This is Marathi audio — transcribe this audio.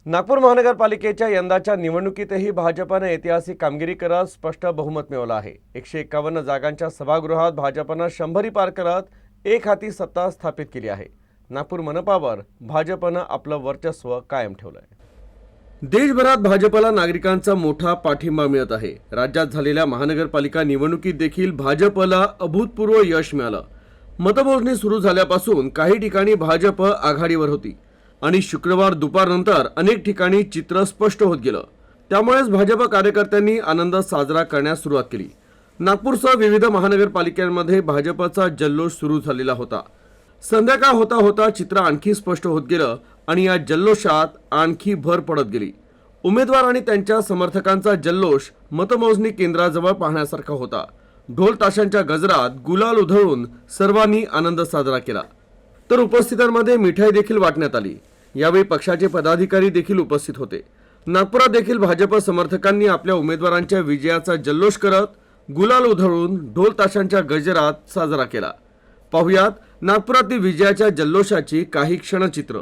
नागपूर महानगरपालिकेच्या यंदाच्या निवडणुकीतही भाजपने ऐतिहासिक कामगिरी करत स्पष्ट बहुमत मिळवलं आहे। 151 जागांच्या सभागृहात भाजपने 100 पार करत एक हाती सत्ता स्थापित केली आहे। नागपूर मनपावर भाजपने आपलं वर्चस्व कायम ठेवलं आहे। देशभरात भाजपला नागरिकांचा मोठा पाठिंबा मिळत आहे। राज्यात झालेल्या महानगरपालिका निवडणुकीत देखील भाजपला अभूतपूर्व यश मिळालं। मतमोजणी सुरू झाल्यापासून काही ठिकाणी भाजप आघाडीवर होती आणि शुक्रवार दुपारनंतर अनेक ठिकाणी चित्र स्पष्ट होत गेलं। त्यामुळेच भाजप कार्यकर्त्यांनी आनंद साजरा करण्यास सुरुवात केली। नागपूरसह विविध महानगरपालिकांमध्ये भाजपचा जल्लोष सुरू झालेला होता। संध्याकाळ होता होता चित्र आणखी स्पष्ट होत गेलं आणि या जल्लोषात आणखी भर पडत गेली। उमेदवार आणि त्यांच्या समर्थकांचा जल्लोष मतमोजणी केंद्राजवळ पाहण्यासारखा होता। ढोल ताशांच्या गजरात गुलाल उधळून सर्वांनी आनंद साजरा केला, तर उपस्थितांमध्ये मिठाई देखील वाटण्यात आली। यावेळी पक्षाचे पदाधिकारी देखील उपस्थित होते। नागपुरात देखील भाजप समर्थकांनी आपल्या उमेदवारांच्या विजयाचा जल्लोष करत गुलाल उधळून ढोल ताशांच्या गजरात साजरा केला। पाहुयात नागपुरातील विजयाच्या जल्लोषाची काही क्षणचित्र।